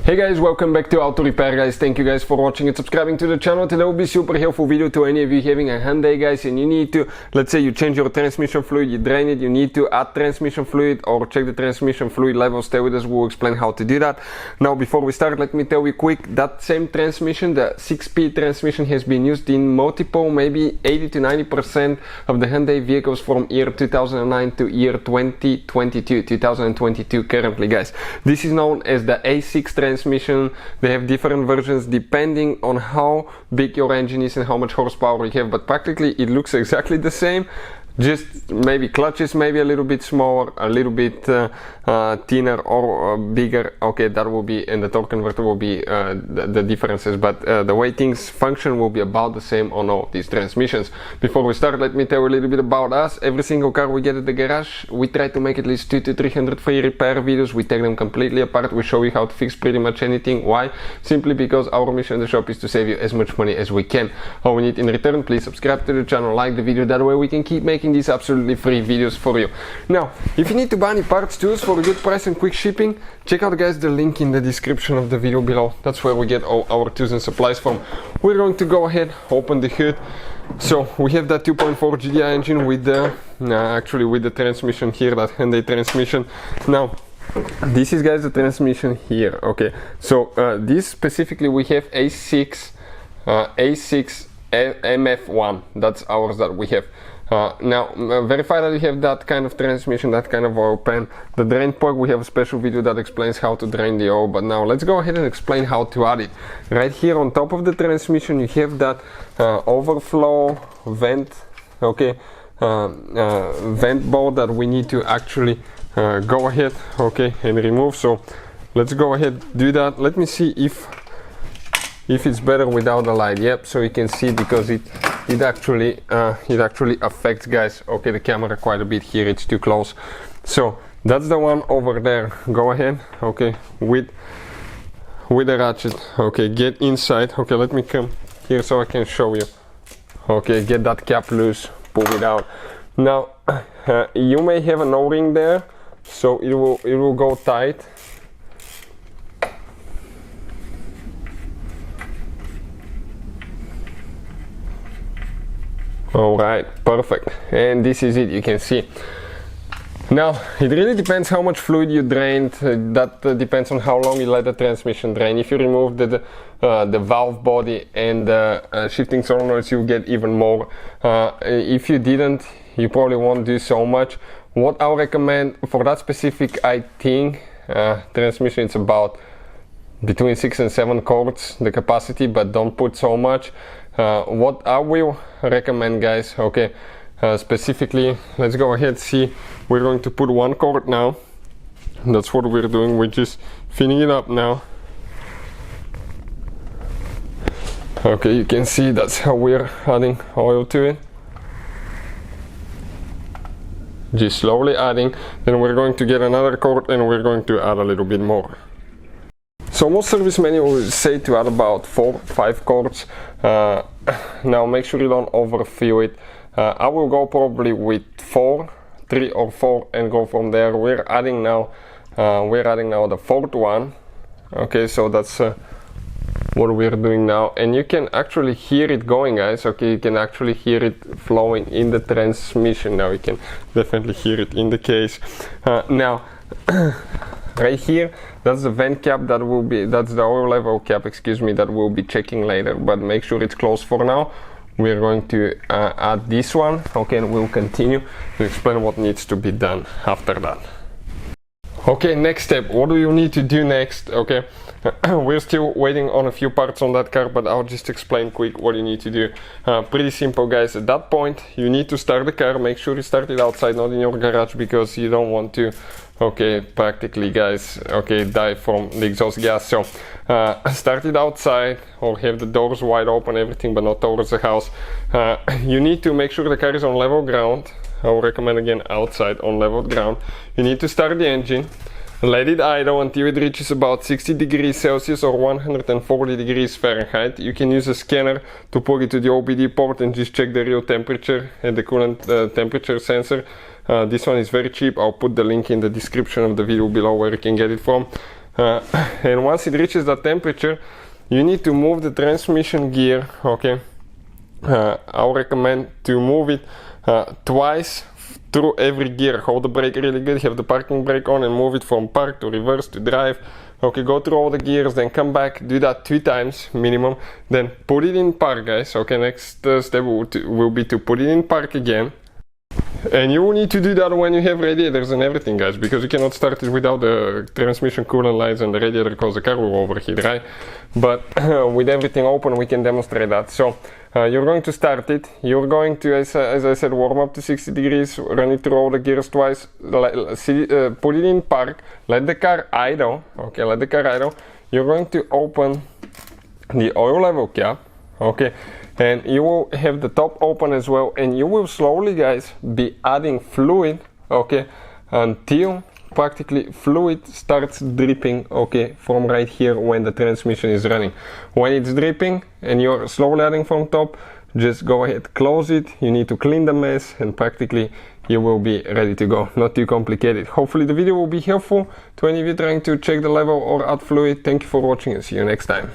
Hey guys, welcome back to Auto Repair guys. Thank you guys for watching and subscribing to the channel. Today will be super helpful video to any of you having a Hyundai guys and you need to, let's say you change your transmission fluid, you drain it, you need to add transmission fluid or check the transmission fluid level. Stay with us, we'll explain how to do that. Now before we start, let me tell you quick, that same transmission, the 6-speed transmission, has been used in multiple, maybe 80 to 90% of the Hyundai vehicles from year 2009 to year 2022 currently guys. This is known as the A6 transmission. They have different versions depending on how big your engine is and how much horsepower you have, but practically it looks exactly the same. Just maybe clutches maybe a little bit smaller, a little bit thinner or bigger. Okay, that will be, and the torque converter will be the differences, but the way things function will be about the same on all these transmissions. Before we start, let me tell you a little bit about us. Every single car we get at the garage, we try to make at least 200 to 300 free repair videos. We take them completely apart. We show you how to fix pretty much anything. Why? Simply because our mission in the shop is to save you as much money as we can. All we need in return, please subscribe to the channel, like the video, that way we can keep making these absolutely free videos for you. Now, if you need to buy any parts tools for a good price and quick shipping, check out guys the link in the description of the video below. That's where we get all our tools and supplies from. We're going to go ahead, open the hood. So we have that 2.4 GDI engine with the actually with the transmission here, that Hyundai transmission. Now this is guys the transmission here. Okay, so this specifically we have A6 MF1, that's ours that we have. Now verify that you have that kind of transmission, that kind of oil pan. The drain plug, we have a special video that explains how to drain the oil, but now let's go ahead and explain how to add it. Right here on top of the transmission you have that overflow vent, okay, vent bolt that we need to actually go ahead, okay, and remove. So let's go ahead, do that. Let me see if it's better without the light. Yep, so you can see, because it actually affects guys, okay, the camera quite a bit here, it's too close. So that's the one over there. Go ahead, okay, with the ratchet, okay, get inside. Okay, let me come here so I can show you. Okay, get that cap loose, pull it out. Now you may have an O-ring there, so it will go tight. Alright, perfect, and this is it, you can see. Now it really depends how much fluid you drained. That depends on how long you let the transmission drain. If you remove the valve body and the shifting solenoids, you get even more. If you didn't, you probably won't do so much. What I would recommend for that specific, I think, transmission, it's about between 6 and 7 quarts the capacity, but don't put so much. What I will recommend guys, okay, specifically, let's go ahead, see, we're going to put 1 quart now. That's what we're doing, we're just filling it up now. Okay, you can see that's how we're adding oil to it. Just slowly adding, then we're going to get another quart and we're going to add a little bit more. So most service manuals say to add about 4-5 quarts. Now make sure you don't overfill it. I will go probably with 3 or 4 and go from there. We're adding now the 4th one. Okay, so that's what we're doing now, and you can actually hear it going guys. Okay, you can actually hear it flowing in the transmission. Now you can definitely hear it in the case. Now right here, that's the vent cap, that's the oil level cap, excuse me, that we'll be checking later, but make sure it's closed for now. We're going to add this one, okay, and we'll continue to explain what needs to be done after that. Okay, next step, what do you need to do next? Okay, we're still waiting on a few parts on that car, but I'll just explain quick what you need to do. Pretty simple guys. At that point you need to start the car. Make sure you start it outside, not in your garage, because you don't want to, okay, practically guys, okay, die from the exhaust gas. So start it outside or have the doors wide open, everything, but not towards the house. You need to make sure the car is on level ground. I would recommend again outside on level ground. You need to start the engine, let it idle until it reaches about 60 degrees Celsius or 140 degrees Fahrenheit. You can use a scanner to plug it to the OBD port and just check the real temperature and the coolant temperature sensor. This one is very cheap. I'll put the link in the description of the video below where you can get it from. and once it reaches that temperature, you need to move the transmission gear. Okay, I'll recommend to move it twice through every gear. Hold the brake really good, have the parking brake on, and move it from park to reverse to drive. Okay, go through all the gears, then come back, do that 3 times minimum, then put it in park, guys. Okay, next step will be to put it in park again. And you will need to do that when you have radiators and everything, guys, because you cannot start it without the transmission coolant lines and the radiator, because the car will overheat, right? But with everything open, we can demonstrate that. So you're going to start it. You're going to, as I said, warm up to 60 degrees, run it through all the gears twice, put it in park, let the car idle. Okay, let the car idle. You're going to open the oil level cap. Okay, and you will have the top open as well, and you will slowly, guys, be adding fluid, okay, until practically fluid starts dripping, okay, from right here when the transmission is running. When it's dripping and you're slowly adding from top, just go ahead, close it. You need to clean the mess, and practically you will be ready to go. Not too complicated. Hopefully the video will be helpful to any of you trying to check the level or add fluid. Thank you for watching, and see you next time.